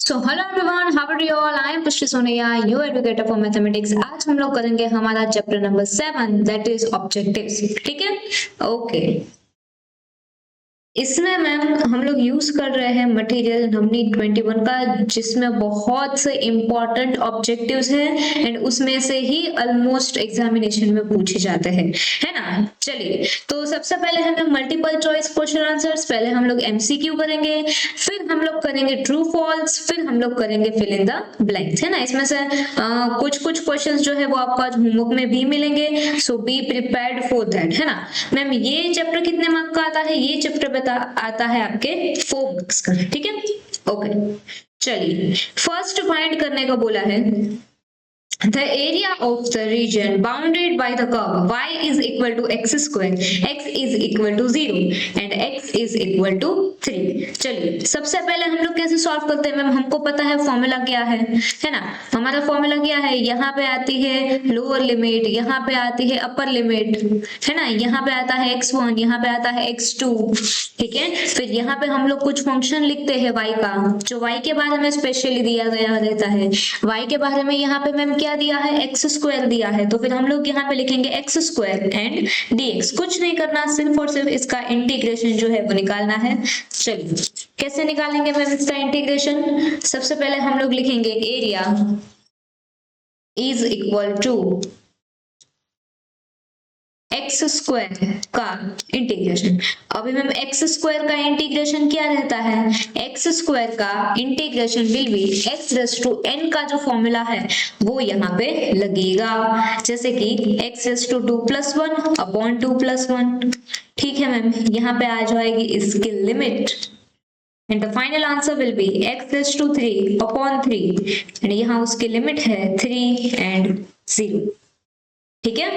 So hello everyone, how are you all? I am Pushti Sonia, your educator for mathematics. आज हम लोग करेंगे हमारा chapter number 7 that is objectives. ठीक है, ओके। इसमें मैम हम लोग यूज कर रहे हैं मटेरियल नमनी 21 का, जिसमें बहुत से इंपॉर्टेंट ऑब्जेक्टिव्स हैं एंड उसमें से ही ऑलमोस्ट एग्जामिनेशन में पूछे जाते हैं, है ना। चलिए, तो सबसे पहले हम लोग मल्टीपल चॉइस क्वेश्चन आंसर्स, पहले हम लोग एमसीक्यू करेंगे, फिर हम लोग करेंगे ट्रू फॉल्स, फिर हम लोग करेंगे फिल इन द ब्लैंक्स, है ना। इसमें से कुछ कुछ क्वेश्चंस जो है वो आपको आज होमवर्क में भी मिलेंगे, सो बी प्रिपेयर्ड फॉर दैट, है ना। मैम ये चैप्टर कितने मार्क का आता है? ये चैप्टर आता है आपके 4 मार्क्स का, ठीक है, ओके। चलिए, फर्स्ट फाइंड करने का बोला है the area of the region bounded by the curve y is equal to x square, x is equal to 0 and x is equal to 3। चलिए, सबसे पहले हम लोग कैसे सॉल्व करते हैं मैम? हमको पता है फॉर्मूला क्या है ना। हमारा फॉर्मूला क्या है? यहाँ पे आती है लोअर लिमिट, यहाँ पे आती है अपर लिमिट, है ना। यहाँ पे आता है x1, यहाँ पे आता है x2, ठीक है। फिर यहाँ पे हम लोग कुछ फंक्शन लिखते हैं y का, जो y के बारे में स्पेशली दिया गया रहता है। y के बारे में यहाँ पे मैम क्या दिया है? एक्स स्क्वायर दिया है, तो फिर हम लोग यहाँ पे लिखेंगे एक्स स्क्वायर एंड dx। कुछ नहीं करना, सिर्फ और सिर्फ इसका इंटीग्रेशन जो है वो निकालना है। चलिए, कैसे निकालेंगे मैम इसका इंटीग्रेशन? सबसे पहले हम लोग लिखेंगे area is equal to X square का इंटीग्रेशन। अभी मैम एक्स स्क्वायर का इंटीग्रेशन क्या रहता है? एक्स स्क्वायर का integration will be X raise to n का जो फॉर्मूला है वो यहाँ पे लगेगा, जैसे कि एक्स रेज़ टू 2 + 1 अपॉन 2 + 1, ठीक है मैम। यहाँ पे आ जाएगी इसकी limit and the final answer will be x raised to 3 upon 3 and यहाँ उसकी लिमिट है 3 and 0, ठीक है,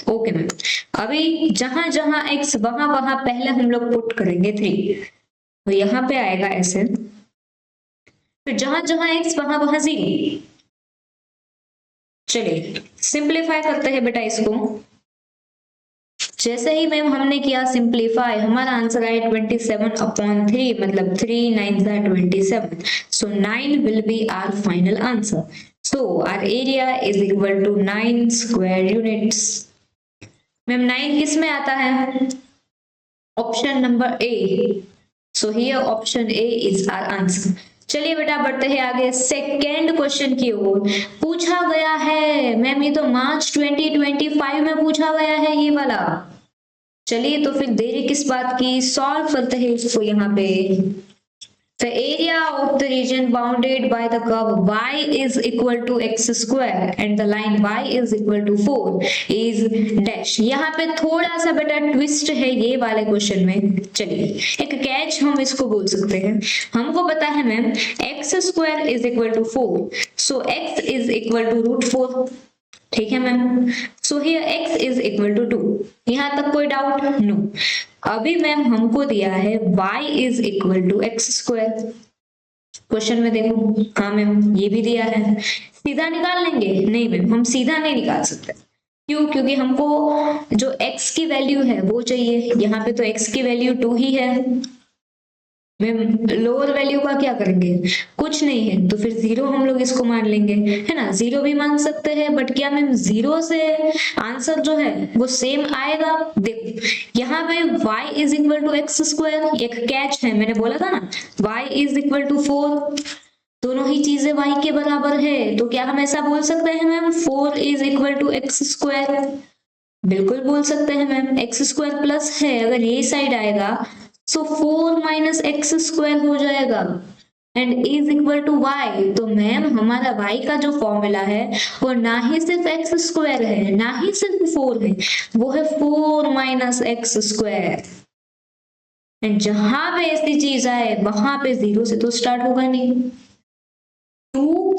ओके मैम। अभी जहां जहां x वहां वहां पहले हम लोग पुट करेंगे 3, तो यहाँ पे आएगा ऐसे, फिर जहां जहां x वहां वहां 0। चलिए, सिंप्लीफाई करते हैं बेटा इसको। जैसे ही मैम हमने किया सिंप्लीफाई, हमारा आंसर आया 27/3, मतलब 3 9 27, so 9 will be our final answer. So our area is equal to 9 square units. Ma'am 9 किस में आता है? Option number A, so here option A is our answer. चलिए बेटा, बढ़ते हैं आगे सेकेंड क्वेश्चन की ओर। पूछा गया है मैम, ये तो मार्च 2025 में पूछा गया है ये वाला। चलिए, तो फिर देरी किस बात की, सॉल्व करते हैं इसको। यहाँ पे the area of the region bounded by the curve y is equal to x square and the line y is equal to 4 is dash। यहाँ पे थोड़ा सा बेटा ट्विस्ट है ये वाले क्वेश्चन में। चलिए, एक कैच हम इसको बोल सकते हैं। हमको पता है ma'am x square is equal to 4, so x is equal to √4, ठीक है ma'am. So here x is equal to 2, यहाँ तक कोई डाउट? नो। अभी मैम हमको दिया है y is equal to X square, question में देखो। हाँ मैम, ये भी दिया है। सीधा निकाल लेंगे? नहीं मैम, हम सीधा नहीं निकाल सकते। क्यों? क्योंकि हमको जो x की वैल्यू है वो चाहिए। यहाँ पे तो x की वैल्यू 2 ही है मैम, लोअर वैल्यू का क्या करेंगे? कुछ नहीं है, तो फिर 0 हम लोग इसको मान लेंगे, है ना। 0 भी मान सकते हैं, बट क्या मैम 0 से आंसर जो है वो सेम आएगा? देखो, यहाँ पे y is equal to X square, एक कैच है, मैंने बोला था ना y इज इक्वल टू 4, दोनों ही चीजें y के बराबर है, तो क्या हम ऐसा बोल सकते हैं ma'am 4 is equal to X square? बिल्कुल बोल सकते हैं मैम। एक्स स्क्वायर प्लस है, अगर ये साइड आएगा सो 4 माइनस एक्स स्क्वायर हो जाएगा and is equal to Y. तो मैम हमारा y का जो फॉर्मूला है वो ना ही सिर्फ एक्स स्क्वायर है, ना ही सिर्फ 4 है, वो है 4 माइनस एक्स स्क्वायर। एंड जहां पे ऐसी चीज आए वहां पे 0 से तो स्टार्ट होगा नहीं, 2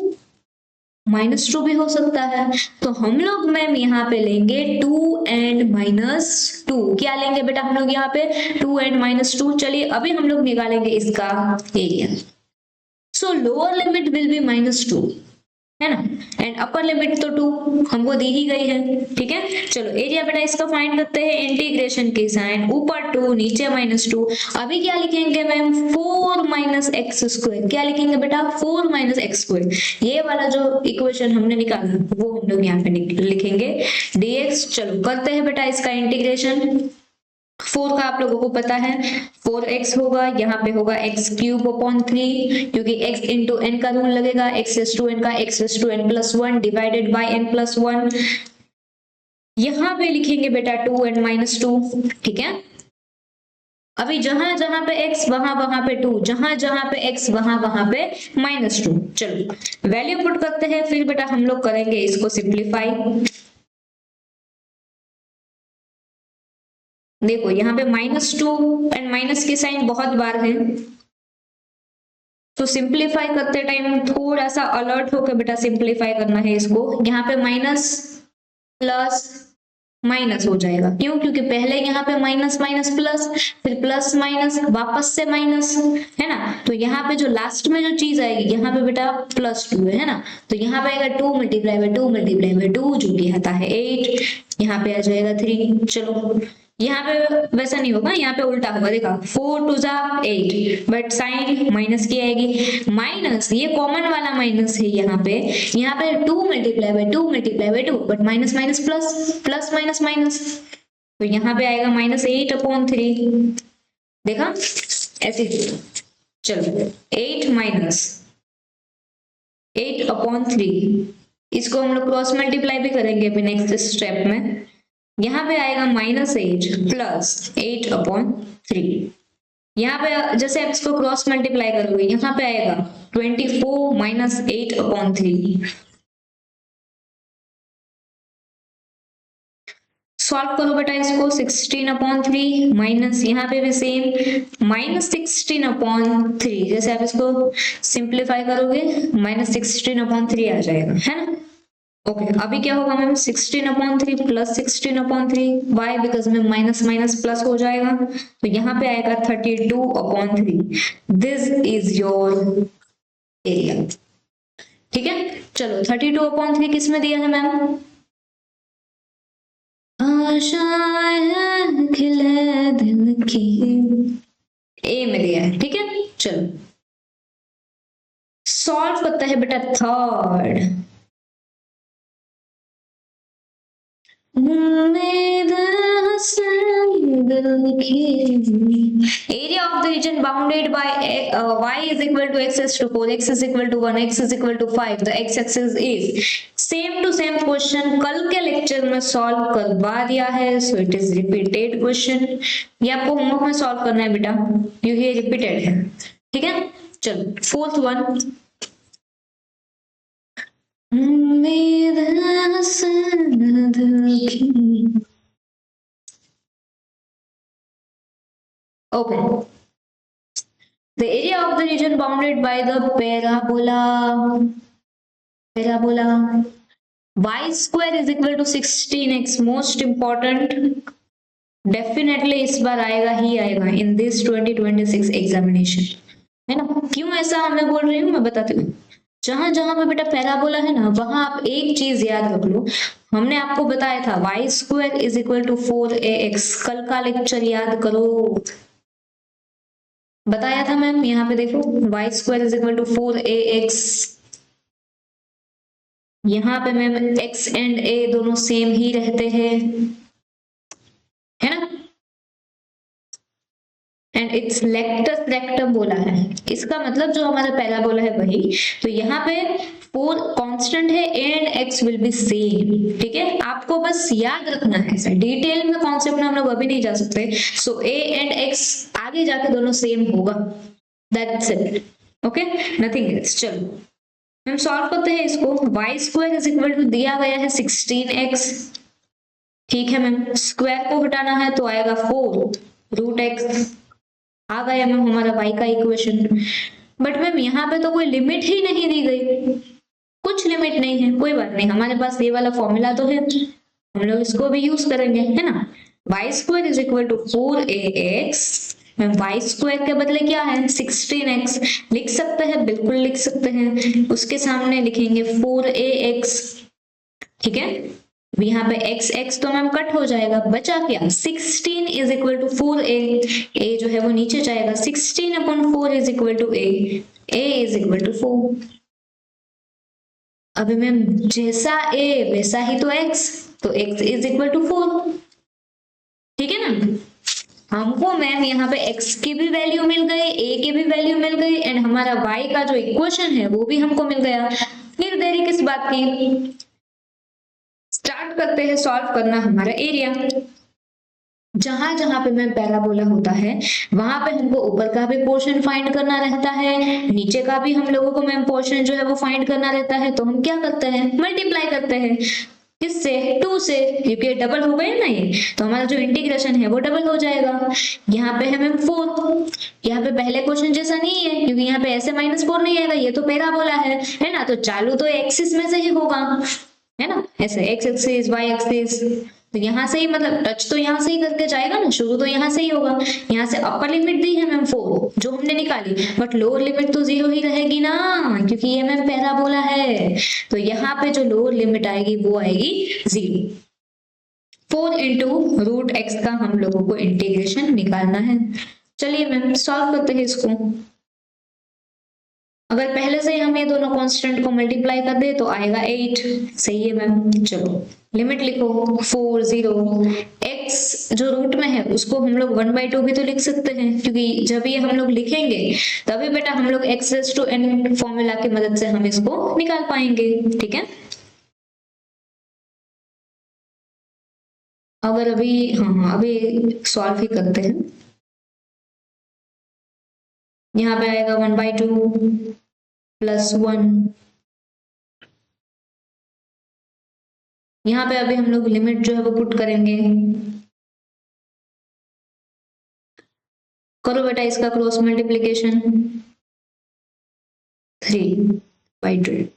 -2 भी हो सकता है। तो हम लोग मैम यहाँ पे लेंगे 2 and -2। क्या लेंगे बेटा हम लोग यहाँ पे? 2 and -2। चलिए, अभी हम लोग निकालेंगे इसका area. So lower limit will be -2 है ना, एंड अपर लिमिट तो 2 हमको दी ही गई है। ठीक है, चलो एरिया बेटा इसका फाइंड करते हैं। इंटीग्रेशन की साइन, ऊपर 2 नीचे -2। अभी क्या लिखेंगे मैम, 4 माइनस एक्स स्क्वायर। क्या लिखेंगे बेटा, 4 माइनस एक्स स्क्वायर। ये वाला जो इक्वेशन हमने निकाला वो हम लोग यहाँ पे लिखेंगे dx। चलो करते हैं बेटा इसका इंटीग्रेशन। 4 का आप लोगों को पता है 4x होगा, यहाँ पे होगा x क्यूब अपॉन 3, क्योंकि x इंटू एन का रूल लगेगा, x रेज़ टू n का x raise to n plus 1 divided by n plus 1। यहाँ पे लिखेंगे बेटा 2n माइनस 2। ठीक है, अभी जहां जहां पे x वहां पे 2, जहां जहां पे x वहां पे -2। चलो वैल्यू पुट करते हैं, फिर बेटा हम लोग करेंगे इसको सिंप्लीफाई। देखो यहाँ पे -2 एंड माइनस की साइन बहुत बार है, तो सिंप्लीफाई करते टाइम थोड़ा सा अलर्ट होकर बेटा सिंप्लीफाई करना है इसको। यहाँ पे माइनस प्लस माइनस हो जाएगा, क्यों, क्योंकि पहले यहाँ पे माइनस माइनस प्लस, फिर प्लस माइनस वापस से माइनस, है ना। तो यहाँ पे जो लास्ट में जो चीज आएगी यहाँ पे बेटा +2 है ना, तो यहाँ पे आएगा 2 मल्टीप्लाई बाय 2 मल्टीप्लाई बाय 2 जो कि आता है 8। यहाँ पे आ जाएगा 3। चलो यहाँ पे वैसा नहीं होगा, यहाँ पे उल्टा होगा, देखा 4 2 जा 8, बट साइन माइनस की आएगी। माइनस ये कॉमन वाला माइनस है यहाँ पे 2 multiply by 2 multiply by 2, but minus minus plus, plus minus minus, तो यहाँ पे आएगा -8/3। देखा ऐसे। चलो 8 माइनस 8/3, इसको हम लोग क्रॉस मल्टीप्लाई भी करेंगे अभी नेक्स्ट स्टेप में। यहाँ पे आएगा -8 प्लस 8/3। यहाँ पे जैसे आप इसको क्रॉस मल्टीप्लाई करोगे यहाँ पे आएगा 24 माइनस 8/3। सॉल्व करो बेटा इसको, 16/3 माइनस यहाँ पे भी सेम -16/3। जैसे आप इसको सिंप्लीफाई करोगे -16/3 आ जाएगा, है ना। ओके अभी क्या होगा मैम, 16/3 प्लस 16/3। वाई, बिकॉज में माइनस माइनस प्लस हो जाएगा, तो यहाँ पे आएगा 32/3। This is your area. ठीक है, चलो 32/3 किस में दिया है मैम, आशाएं खिले दिल की, ए में दिया है। ठीक है, चलो सॉल्व करता है बेटा third. Area of the region bounded by y is equal to x is to 4, x is equal to 1, x is equal to 5, the x axis is same to same question कल के lecture में solve करवा दिया है, so it is repeated question. ये आपको homework में solve करना है बेटा, क्योंकि ये रिपीटेड है। ठीक है, चलो fourth one, okay, the area of the region bounded by the parabola y square is equal to 16x, most important, definitely इस बार आएगा ही आएगा इन दिस 2026 एग्जामिनेशन, है ना। क्यों ऐसा मैं बोल रही हूँ, मैं बताती हूँ। जहां जहां पे बेटा पैराबोला है ना, वहां आप एक चीज याद रख लो, हमने आपको बताया था y square is equal to 4ax, कल का लेक्चर याद करो, बताया था मैम। यहाँ पे देखो y square is equal to 4ax, यहाँ पे मैम x एंड a दोनों सेम ही रहते हैं, है ना, एंड इट्स लेक्टस रेक्टम बोला है, इसका मतलब जो हमारा पैराबोला है वही। तो यहाँ पे 4 कांस्टेंट है and x will be same. ठीक है, आपको बस याद रखना है, सर डिटेल में कॉन्सेप्ट में हम लोग अभी नहीं जा सकते। सो a एंड x आगे जाके दोनों सेम होगा, that's it, okay, nothing else. चलो हम सॉल्व करते हैं इसको। y square is equal to दिया गया है 16x, ठीक है मैम, स्क्वायर को हटाना है तो आएगा 4√x, आ गया मैम हमारा y का इक्वेशन। बट मैम यहाँ पे तो कोई लिमिट ही नहीं दी गई, कुछ लिमिट नहीं है, कोई बात नहीं, हमारे पास ये वाला फॉर्मूला तो है, हम लोग इसको भी यूज करेंगे, है ना। y square is equal to 4ax ma'am Y square के बदले क्या है 16x, लिख सकते हैं, बिल्कुल लिख सकते हैं। उसके सामने लिखेंगे 4ax, ठीक है। यहाँ पे x x तो मैम कट हो जाएगा, बचा क्या 16 is equal to 4a, a जो है वो नीचे जाएगा, 16 upon 4 is equal to a is equal to 4। अभी मैम जैसा a वैसा ही तो x, तो x इज इक्वल टू 4, ठीक है ना। हमको मैम यहाँ पे x की भी वैल्यू मिल गई, a की भी वैल्यू मिल गई, एंड हमारा y का जो इक्वेशन है वो भी हमको मिल गया। फिर देरी किस बात की, स्टार्ट करते हैं सॉल्व करना हमारा एरिया। जहां जहां पे मैम पैराबोला होता है वहां पे हमको ऊपर का भी पोर्शन फाइंड करना रहता है, नीचे का भी हम लोगों को मैम पोर्शन जो है वो फाइंड करना रहता है। तो हम क्या करते हैं, मल्टीप्लाई करते हैं, किससे 2 से, क्योंकि डबल हो गए ना ये, तो हमारा जो इंटीग्रेशन है वो डबल हो जाएगा। यहाँ पे है मैम 4, यहाँ पे पहले क्वेश्चन जैसा नहीं है, क्योंकि यहाँ पे ऐसे -4 नहीं आएगा, ये तो पैराबोला है ना, तो चालू तो एक्सिस में से ही होगा, है ना, ऐसे x एक्सिस y एक्सिस, तो यहाँ से ही मतलब टच तो यहाँ से ही करके जाएगा ना, शुरू तो यहाँ से ही होगा। यहाँ से अपर लिमिट दी है मैम 4 जो हमने निकाली, बट लोअर लिमिट तो 0 ही रहेगी ना, क्योंकि ये मैम पैराबोला है। तो यहाँ पे जो लोअर लिमिट आएगी वो आएगी 0। 4 इंटू रूट एक्स का हम लोगों को इंटीग्रेशन निकालना है। चलिए मैम सॉल्व करते हैं इसको। अगर पहले से ही हम ये दोनों कांस्टेंट को मल्टीप्लाई कर दे तो आएगा 8, सही है मैम। चलो लिमिट लिखो 4 0, x जो रूट में है उसको हम लोग 1/2 भी तो लिख सकते हैं, क्योंकि जब ये हम लोग लिखेंगे तभी बेटा हम लोग x raise to n formula की मदद से हम इसको निकाल पाएंगे, ठीक है। अगर अभी हाँ अभी सॉल्व ही करते हैं। यहाँ पे आएगा 1/2 प्लस 1, यहाँ पे अभी हम लोग लिमिट जो है वो पुट करेंगे। करो बेटा इसका क्रॉस मल्टीप्लिकेशन, 3/2।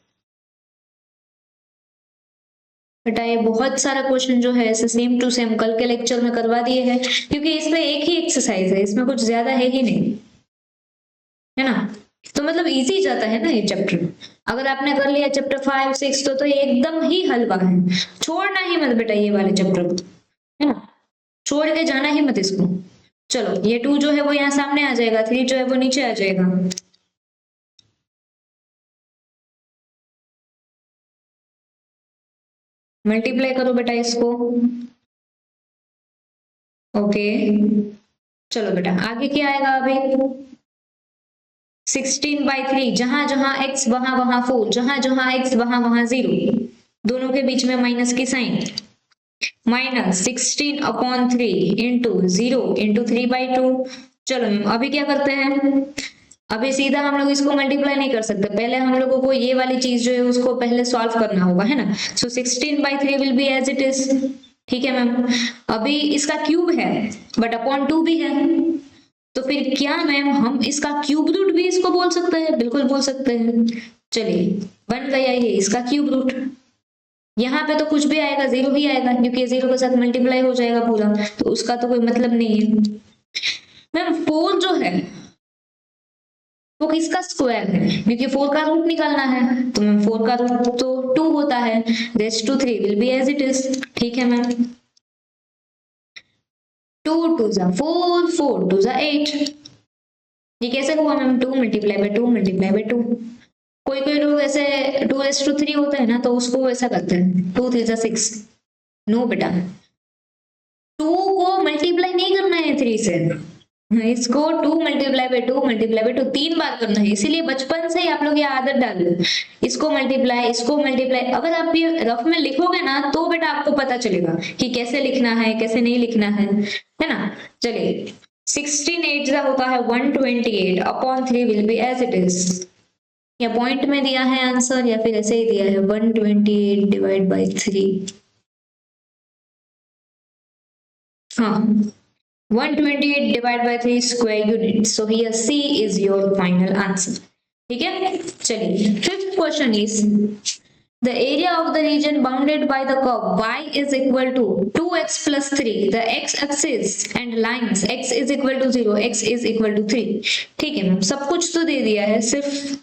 बेटा ये बहुत सारा क्वेश्चन जो है ऐसे सेम टू सेम कल के लेक्चर में करवा दिए हैं, क्योंकि इसमें एक ही एक्सरसाइज है, इसमें कुछ ज्यादा है ही नहीं, है ना। तो मतलब इजी जाता है ना ये चैप्टर। अगर आपने कर लिया चैप्टर 5 6 तो ये एकदम ही हलवा है, छोड़ना ही मत बेटा ये वाले चैप्टर को, है ना, छोड़ के जाना ही मत इसको। चलो ये 2 जो है वो यहाँ सामने आ जाएगा, 3 जो है वो नीचे आ जाएगा। मल्टीप्लाई करो बेटा इसको, ओके। चलो बेटा आगे क्या आएगा अभी, 16/3, जहां जहां x वहां वहां 4, जहां जहां x वहां वहां 0, दोनों के बीच में माइनस की साइन, -16/3 इंटू 0 इंटू 3/2। चलो अभी क्या करते हैं, अभी सीधा हम लोग इसको मल्टीप्लाई नहीं कर सकते, पहले हम लोगों को ये वाली चीज जो है उसको पहले सॉल्व करना होगा, है ना। So 16/3 will be as it is, ठीक है मैम। अभी इसका क्यूब है बट अपॉन 2 भी है, तो फिर क्या मैम हम इसका क्यूब रूट भी इसको बोल सकते हैं, बिल्कुल बोल सकते हैं। चलिए बन गया ये इसका क्यूब रूट, यहाँ पे तो कुछ भी आएगा 0 ही आएगा, क्योंकि 0 के साथ मल्टीप्लाई हो जाएगा पूरा, तो उसका तो कोई मतलब नहीं है। मैम 4 जो है वो किसका स्क्वायर है, क्योंकि 4 का रूट निकालना है, तो मैम 4 का रूट तो 2 होता है, raise to 3 will be as it is, ठीक है मैम। 2 2 4, 4 2 8, ये कैसे हुआ ma'am, 2 multiply by 2 multiply by 2। कोई कोई लोग ऐसे 2:3 होता है ना, तो उसको वैसा करते हैं 2 3 6। नो बेटा 2 को मल्टीप्लाई नहीं करना है 3 से, इसको 2 मल्टीप्लाई बाय 2 मल्टीप्लाई बाय 2 3 बार करना है, इसीलिए बचपन से ही आप लोग ये आदत डाल लो, इसको मल्टीप्लाई। अगर आप ये रफ में लिखोगे ना तो बेटा आपको पता चलेगा कि कैसे लिखना है कैसे नहीं लिखना है ना। चलिए 16 8 होता है 128 upon 3 will be as it is, या पॉइंट में दिया है आंसर या फिर ऐसे ही दिया है 128 डिवाइड बाय 3, हाँ 128 divided by 3 square units. So here C is your final answer. ठीक है, चलिए fifth question is The area of the region bounded by the curve y is equal to 2x plus 3. The x-axis and lines x is equal to 0, x is equal to 3. ठीक है ma'am, सब कुछ तो दे दिया है, सिर्फ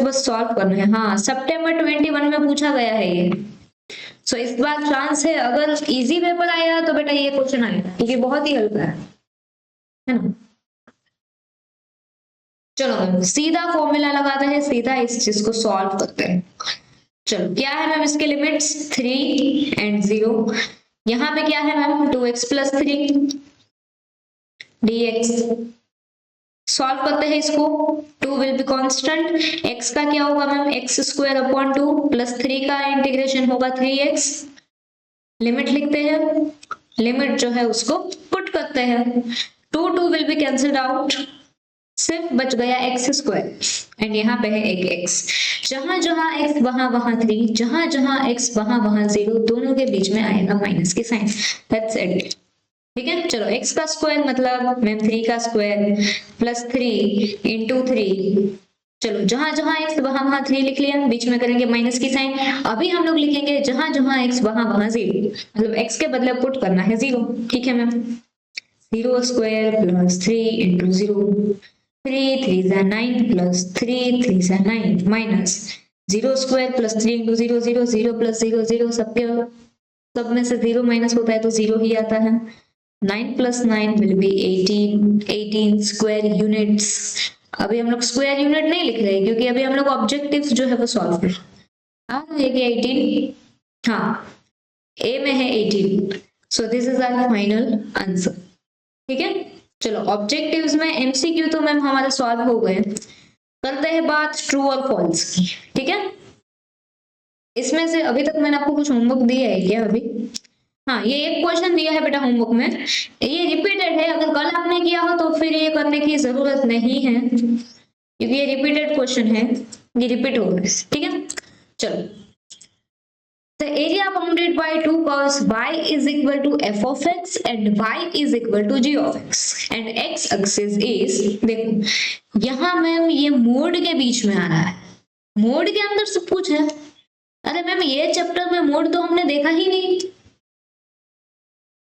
बस solve करना है। हाँ, सितंबर 21 में पूछा गया है ये। सो इस बार चांस है, अगर इजी पेपर आया तो बेटा ये क्वेश्चन आएगा, क्योंकि बहुत ही हल्का है ना। चलो मैम सीधा फॉर्मूला लगाते हैं, सीधा इस चीज को सॉल्व करते हैं। चलो क्या है मैम इसके लिमिट्स 3 and 0। यहाँ पे क्या है ma'am 2x plus 3 dx। Solve करते हैं इसको, 2 विल बी कांस्टेंट, x का क्या होगा ma'am x square upon 2 plus 3 का इंटीग्रेशन होगा 3x। लिमिट लिखते हैं, लिमिट जो है उसको पुट करते हैं, 2 विल बी कैंसल्ड आउट, सिर्फ बच गया x स्क्वायर एंड यहाँ पे है एक x। जहां जहां x वहां 3, जहां जहां x वहां 0, दोनों के बीच में आएगा माइनस की साइन। That's it. ठीक है, चलो x का स्क्वायर मतलब मैम 3 का स्क्वायर प्लस 3 इंटू 3। चलो जहां जहां x वहां 3 लिख लिया, बीच में करेंगे माइनस की साइन। अभी हम लोग लिखेंगे जहां जहां x वहां 0, मतलब x के बदले पुट करना है 0। ठीक है ma'am, 0 square plus 3 into 0, 3 3 9 plus 3 3 9 minus 0 square plus 3 into 0 0 0 plus 0 0, सब में से 0 माइनस होता है तो 0 ही आता है। 9 plus 9 will B 18 square units. अभी हम लोग स्क्वायर यूनिट नहीं लिख रहे क्योंकि अभी हम लोग ऑब्जेक्टिव्स जो है वो सॉल्व कर रहे हैं। 18, हाँ ए में है 18, so this is our final answer. ठीक है, चलो ऑब्जेक्टिव्स में एमसीक्यू तो मैम हमारे सॉल्व हो गए, करते हैं बात ट्रू और फॉल्स की। ठीक है, इसमें से अभी तक मैंने आपको कुछ होमवर्क दिया है क्या अभी? हाँ, ये एक क्वेश्चन दिया है बेटा होमवर्क में, ये रिपीटेड है, अगर कल आपने किया हो तो फिर ये करने की जरूरत नहीं है क्योंकि ये रिपीटेड क्वेश्चन है, ये रिपीट हो रहा है। ठीक है, चलो the area bounded by two curves y is equal to f of x and y is equal to g of x and x axis is, देखो यहाँ मैम ये मोड के बीच में आ रहा है, मोड के अंदर सब कुछ है। अरे मैम ये चैप्टर में मोड तो हमने देखा ही नहीं,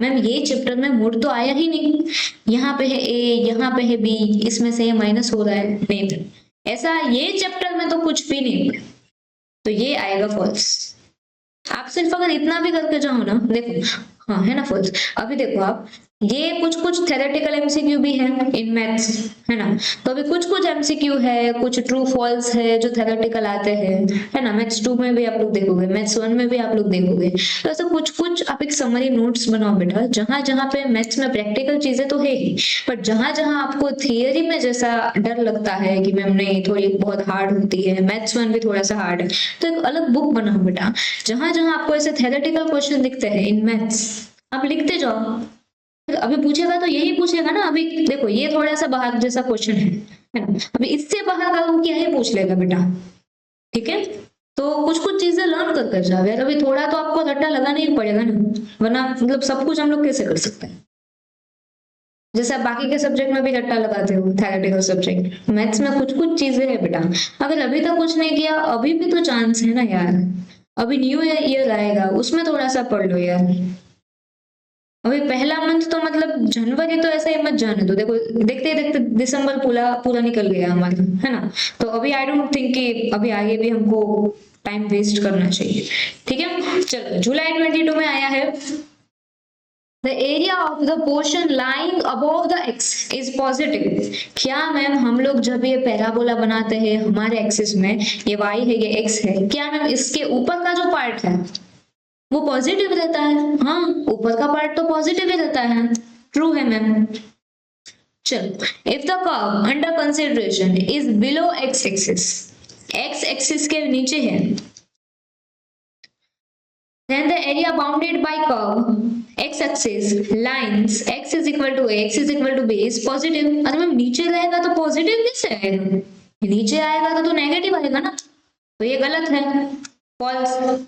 मैम ये चैप्टर में मोड तो आया ही नहीं। यहाँ पे है a, यहाँ पे है b, इसमें से ये माइनस हो रहा है, नहीं ऐसा ये चैप्टर में तो कुछ भी नहीं, तो ये आएगा फॉल्स। आप सिर्फ अगर इतना भी करके जाओ ना, देखो हाँ है ना फॉल्स। अभी देखो आप, ये कुछ थेरेटिकल एमसीक्यू भी है इन मैथ्स, है ना, तो अभी कुछ एमसीक्यू है, कुछ ट्रू फॉल्स है जो थेरेटिकल आते हैं, है ना। मैथ्स 2 में भी आप लोग देखोगे, मैथ्स 1 में भी आप लोग देखोगे, तो ऐसा कुछ आप एक समरी नोट्स बनाओ बेटा, जहां जहां पे मैथ्स में प्रैक्टिकल चीजें तो है ही, पर जहां जहां आपको थियरी में जैसा डर लगता है कि मैम नहीं थोड़ी बहुत हार्ड होती है, मैथ्स 1 भी थोड़ा सा हार्ड है, तो एक अलग बुक बनाओ बेटा, जहां जहां आपको ऐसे थेरेटिकल क्वेश्चन दिखते हैं इन मैथ्स, आप लिखते जाओ। अभी पूछेगा तो यही पूछेगा ना, अभी देखो ये थोड़ा सा बाहर जैसा क्वेश्चन है ना, अभी इससे बाहर का वो क्या ही पूछ लेगा बेटा। ठीक है, तो कुछ चीजें लर्न कर जाओ यार, अभी थोड़ा तो आपको रट्टा लगाना ही पड़ेगा ना, वरना मतलब सब कुछ हम लोग कैसे कर सकते हैं। जैसे आप बाकी के सब्जेक्ट में भी रट्टा लगाते हो, थेरेटिकल सब्जेक्ट, मैथ्स में कुछ चीजें है बेटा, अगर अभी तक कुछ नहीं किया अभी भी तो चांस है ना यार, अभी न्यू ईयर आएगा उसमें थोड़ा सा पढ़ लो यार। अभी पहला मंथ तो मतलब जनवरी तो ऐसा ही मत जाने दो, देखो देखते देखते दिसंबर पूरा निकल गया हमारा, है ना, तो अभी आई डोंट थिंक कि अभी आगे भी हमको टाइम वेस्ट करना चाहिए। ठीक है, चलो जुलाई 22 में आया है, the area of the portion lying above the x is positive. क्या मैम हम लोग जब ये पैराबोला बनाते हैं हमारे एक्सिस में, ये y है ये x है, क्या मैम इसके ऊपर का जो पार्ट है वो पॉजिटिव रहता है? हाँ, ऊपर का पार्ट तो पॉजिटिव ही रहता है, ट्रू है मैम। चलो, if the curve under consideration is below x axis, x axis के नीचे है, then the area bounded by curve x axis lines x is equal to a, x is equal to b is positive। अरे ma'am नीचे रहेगा तो positive कैसे आएगा, नीचे आएगा तो नेगेटिव आएगा ना, तो ये गलत है, false.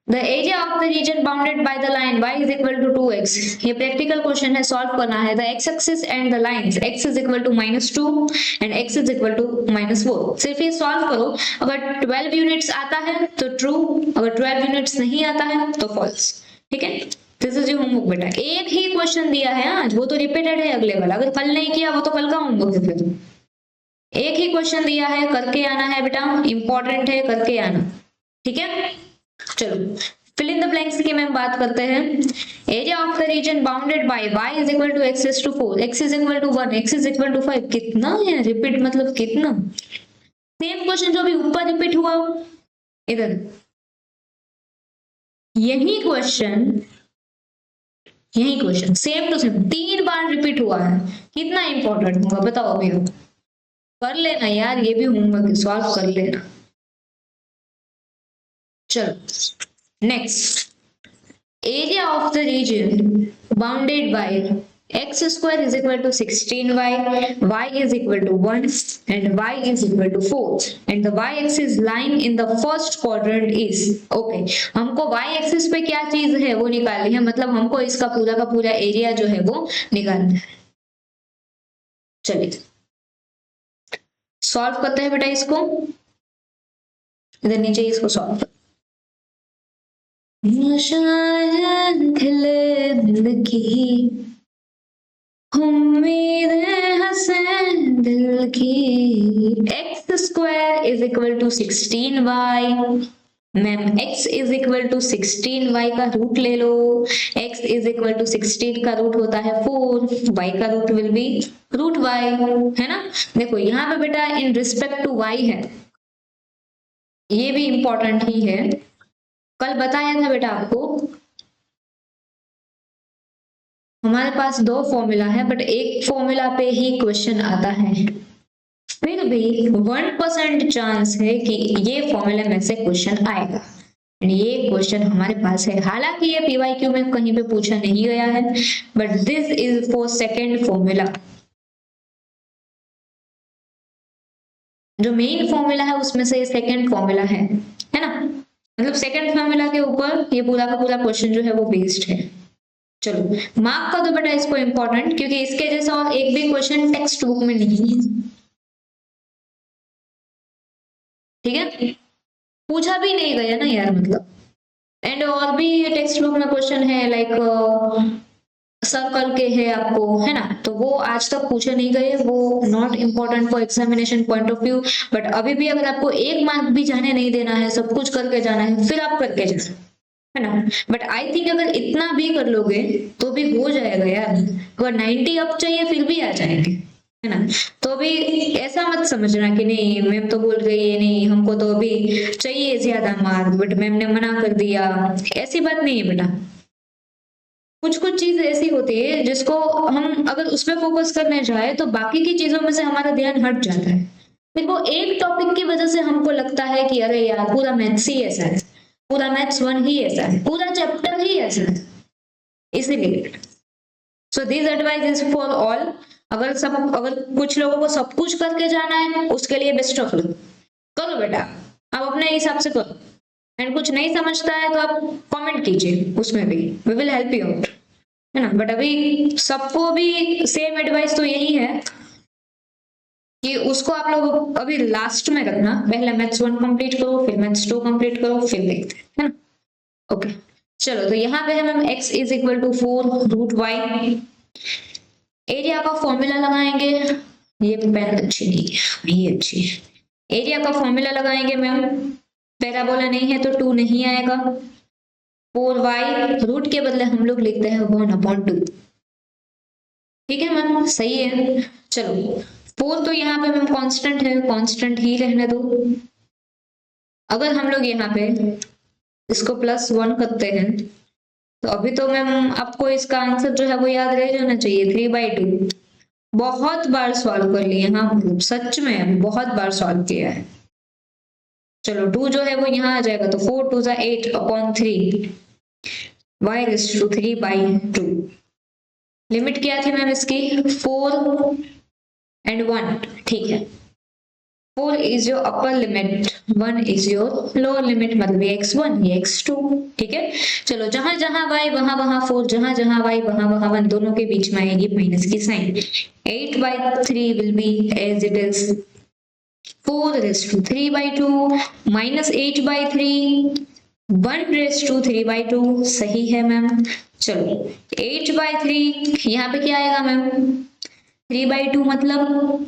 The area of the region bounded by the line y is equal to 2x. ये प्रैक्टिकल क्वेश्चन है, सॉल्व करना है. The x axis and the lines x is equal to -2 and x is equal to -4. सिर्फ ये solve करो. अगर 12 units आता है तो ट्रू, अगर 12 यूनिट्स नहीं आता है तो फॉल्स. ठीक है, दिस इज योर होमवर्क बेटा. एक ही क्वेश्चन दिया है आज, वो तो रिपीटेड है अगले वाला. अगर कल नहीं किया वो तो कल का होमवर्क है. फिर एक ही क्वेश्चन दिया है, करके आना है बेटा, इंपॉर्टेंट है, करके आना. ठीक है, चलो फिल इन द ब्लैंक्स की मैम बात करते हैं. Area of the region bounded by y is equal to x is to 4, x is equal to 1, x is equal to 5. कितना है रिपीट, मतलब कितना. सेम क्वेश्चन जो भी ऊपर रिपीट हुआ इधर, यही क्वेश्चन सेम टू सेम 3 बार रिपीट हुआ है. कितना इंपॉर्टेंट होगा बताओ अभी. कर लेना यार, ये भी होमवर्क सॉल्व कर लेना. चलो next, area of the region bounded bye x square is equal to 16y, y is equal to 1 and y is equal to 4 and the y axis line in the first quadrant is okay. हमको y axis पे क्या चीज है वो निकालनी है, मतलब हमको इसका पूरा का पूरा एरिया जो है वो निकालना है. चलिए सॉल्व करते हैं बेटा इसको. इधर नीचे इसको सॉल्व कर. दिल की x square is equal to 16y. Ma'am x is equal to 16y का रूट ले लो. x इज इक्वल टू 16 का रूट होता है 4, y का root will be root y, है ना. देखो यहाँ पे बेटा इन रिस्पेक्ट टू y है, ये भी इंपॉर्टेंट ही है. कल बताया था बेटा आपको, हमारे पास 2 फॉर्मूला है बट एक फॉर्मूला पे ही क्वेश्चन आता है. फिर भी 1% चांस है कि ये फॉर्मूला में से क्वेश्चन आएगा. ये क्वेश्चन हमारे पास है. हालांकि ये पीवाईक्यू में कहीं पे पूछा नहीं गया है, but this is for second formula. जो मेन फॉर्मूला है उसमें से सेकेंड फॉर्मूला है ना. मतलब सेकेंड फॉर्मूला के ऊपर ये पूरा का पूरा क्वेश्चन जो है वो बेस्ड है. चलो मार्क कर दो बेटा इसको इंपॉर्टेंट, क्योंकि इसके जैसा और एक भी क्वेश्चन टेक्स्ट बुक में नहीं है. ठीक है, पूछा भी नहीं गया ना यार, मतलब. एंड और भी टेक्स्ट बुक में क्वेश्चन है लाइक सर्कल के है आपको, है ना, तो वो आज तक पूछे नहीं गए, वो not important for examination point of view. But अभी भी अगर आपको 1 मार्क भी जाने नहीं देना है, सब कुछ करके जाना है, फिर आप करके जाना, है ना. बट आई थिंक अगर इतना भी कर लोगे तो भी हो जाएगा यार. अगर 90 अप चाहिए फिर भी आ जाएंगे, है ना. तो अभी ऐसा मत समझना कि नहीं मैम तो बोल रही है नहीं हमको तो अभी चाहिए ज्यादा मार्क बट मैम ने मना कर दिया. ऐसी बात नहीं है बेटा. कुछ चीज ऐसी होती है जिसको हम अगर उस पर फोकस करने जाए तो बाकी की चीजों में से हमारा ध्यान हट जाता है. देखो एक टॉपिक की वजह से हमको लगता है कि अरे यार पूरा मैथ्स ही ऐसा है, पूरा मैथ्स 1 ही ऐसा है, पूरा चैप्टर ही ऐसा है, इसीलिए. So this advice is for all. अगर कुछ लोगों को सब कुछ करके जाना है उसके लिए बेस्ट ऑफ लक. करो बेटा, आप अपने हिसाब से करो. एंड कुछ नहीं समझता है तो आप कमेंट कीजिए, उसमें भी we will help you out, है ना. बट अभी सबको भी सेम एडवाइस तो यही है कि उसको आप लोग अभी लास्ट में रखना. पहले मैथ्स 1 कंप्लीट करो, फिर मैथ्स 2 कंप्लीट करो, फिर देखते हैं, है ना. ओके चलो, तो यहाँ पे है ma'am x is equal to 4 root y. Area का फॉर्मूला लगाएंगे. ये पेन अच्छी नहीं है, ये अच्छी है. एरिया का फॉर्मूला लगाएंगे मैम. पैराबोला नहीं है तो 2 नहीं आएगा. 4y रूट के बदले हम लोग लिखते हैं 1/2. ठीक है मैम, सही है. चलो 4 तो यहाँ पे मैम कांस्टेंट है, कांस्टेंट ही रहने दो. अगर हम लोग यहाँ पे इसको +1 करते हैं तो अभी तो मैम आपको इसका आंसर जो है वो याद रह जाना चाहिए 3/2. बहुत बार सॉल्व कर लिए, हाँ मतलब सच में बहुत बार सॉल्व किया है. चलो 2 जो है वो यहाँ आ जाएगा तो 4 2 8/3 y is to 3/2. लिमिट क्या थी मैम इसकी 4 and 1. ठीक है, 4 is your upper limit, 1 is your lower limit, मतलब ये x1 ये x2, ठीक है। चलो जहां जहां y वहां वहां 4, जहां जहां y वहां वहां 1, दोनों के बीच में आएगी माइनस की sign. 8/3 will be as it is 4 raised to 3/2 minus 8/3 1 raised to 3/2, सही है मैम। चलो 8/3 यहाँ पे क्या आएगा मैम, 3/2 मतलब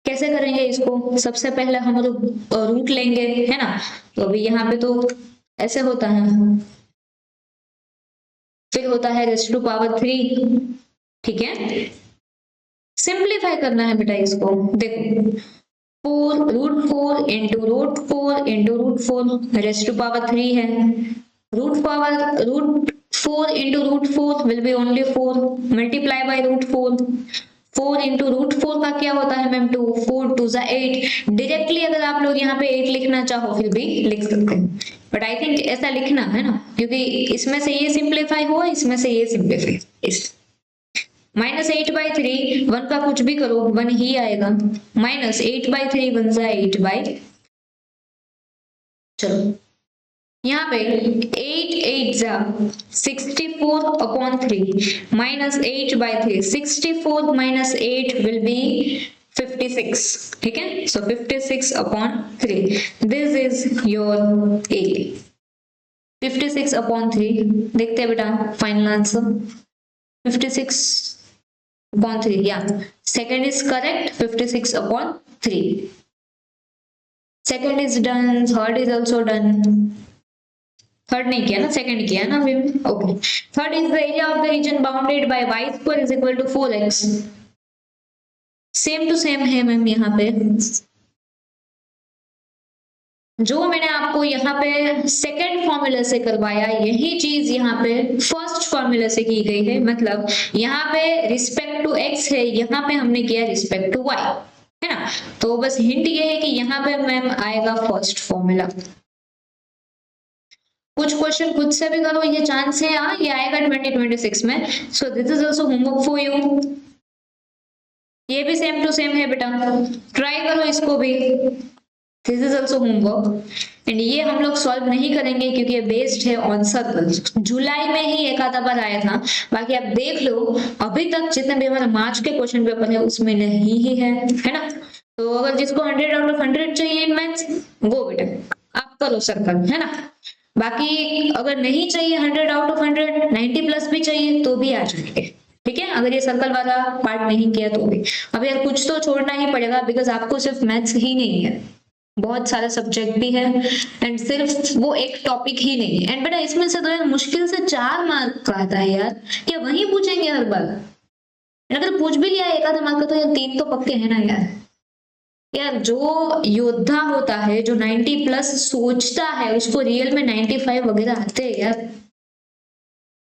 कैसे करेंगे इसको, सबसे पहले हम लोग रूट लेंगे, है ना। तो अभी यहाँ पे तो ऐसे होता है, फिर होता है रेज़ टू पावर 3, ठीक है। सिंप्लीफाई करना है बेटा इसको, देखो 4 into root 4 raise to power 3 है, root 4 into root 4 will be only 4 multiply by root 4 into root 4 का क्या होता है मैम 2, 4 2 8। डायरेक्टली अगर आप लोग यहाँ पे 8 लिखना चाहो फिर भी लिख सकते हैं, बट आई थिंक ऐसा लिखना है ना, क्योंकि इसमें से ये सिंप्लीफाई हुआ, इसमें से ये सिंप्लीफाई, इस माइनस 8/3 1 का कुछ भी करो 1 ही आएगा, माइनस 8/3 1 जा 8/, चलो यहाँ पे 8 8 जा 64/3 माइनस 8/3, 64 माइनस 8 विल बी 56, ठीक है। So 56/3 this is your area, 56/3। देखते हैं बेटा फाइनल आंसर 56/3, या second is correct 56/3, second is done, third is also done, third नहीं किया ना, सेकंड किया ना अभी, okay. Third is the area of the region bounded by y square is equal to 4x, same to same है ma'am. यहाँ पे जो मैंने आपको यहाँ पे सेकंड फॉर्मूला से करवाया, यही चीज यहाँ पे फर्स्ट फॉर्मूला से की गई है, मतलब यहाँ पे रिस्पेक्ट टू x है, यहाँ पे हमने किया रिस्पेक्ट टू y, है ना। तो बस हिंट ये है कि यहाँ पे मैम आएगा फर्स्ट फॉर्मूला। कुछ क्वेश्चन खुद से भी करो, ये चांस है हाँ ये आएगा 2026 में। सो this is also homework for you, ये भी सेम टू सेम है बेटा, ट्राई करो इसको भी, this is also homework. And ये हम लोग सॉल्व नहीं करेंगे क्योंकि ये बेस्ड है ऑन सर्कल, जुलाई में ही एक आधा बार आया था, बाकी आप देख लो अभी तक जितने भी हमारे मार्च के क्वेश्चन पेपर है उसमें नहीं ही है ना। तो अगर जिसको 100 आउट ऑफ 100 चाहिए इन मैथ्स, वो बेटा आप करो सर्कल, है ना। बाकी अगर नहीं चाहिए 100 आउट ऑफ 100, 90 प्लस भी चाहिए तो भी आ जाएंगे, ठीक है। अगर ये सर्कल वाला पार्ट नहीं किया तो भी, अब यार कुछ तो छोड़ना ही पड़ेगा, बिकॉज आपको सिर्फ मैथ्स ही नहीं है, बहुत सारे सब्जेक्ट भी है, एंड सिर्फ वो एक टॉपिक ही नहीं है। एंड बेटा इसमें से तो यार मुश्किल से 4 मार्क का आता है यार, क्या वही पूछेंगे हर बार? अगर पूछ भी लिया एक आधा मार्क का तो यार 3 तो पक्के है ना यार। यार जो योद्धा होता है, जो 90 प्लस सोचता है, उसको रियल में 95 वगैरह आते हैं यार।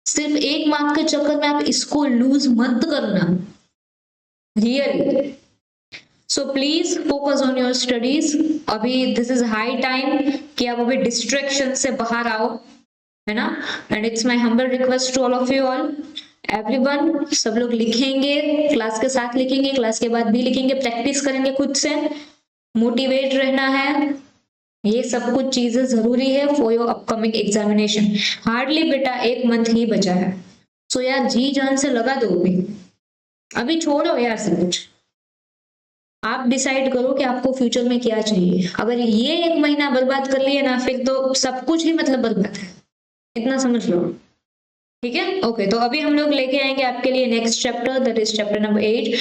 सिर्फ एक मार्क के चक्कर में आप इसको लूज मत करना, really. So please focus on your studies. अभी दिस इज हाई टाइम कि आप अभी डिस्ट्रैक्शन से बाहर आओ, है ना। And it's my humble request to all of you all, everyone, सब लोग लिखेंगे, क्लास के साथ लिखेंगे, क्लास के बाद भी लिखेंगे, प्रैक्टिस करेंगे, खुद से मोटिवेट रहना है, ये सब कुछ चीजें जरूरी है for your upcoming examination. Hardly बेटा 1 मंथ ही बचा है, सो यार जी जान से लगा दो, अभी छोड़ो यार सब कुछ, आप डिसाइड करो कि आपको फ्यूचर में क्या चाहिए। अगर ये 1 महीना बर्बाद कर लिए ना, फिर तो सब कुछ ही मतलब बर्बाद है, इतना समझ लो, ठीक है। ओके, तो अभी हम लोग लेके आएंगे आपके लिए next chapter, that is chapter number 8,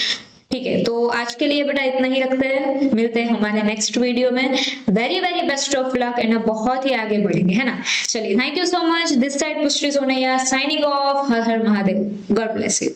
ठीक है। तो आज के लिए बेटा इतना ही रखते हैं, मिलते हैं हमारे नेक्स्ट वीडियो में। Very very best of luck, and बहुत ही आगे बढ़ेंगे, है ना। चलिए, thank you so much, this side Pushti Sonaiya signing off, हर हर महादेव, गॉड ब्लेस यू।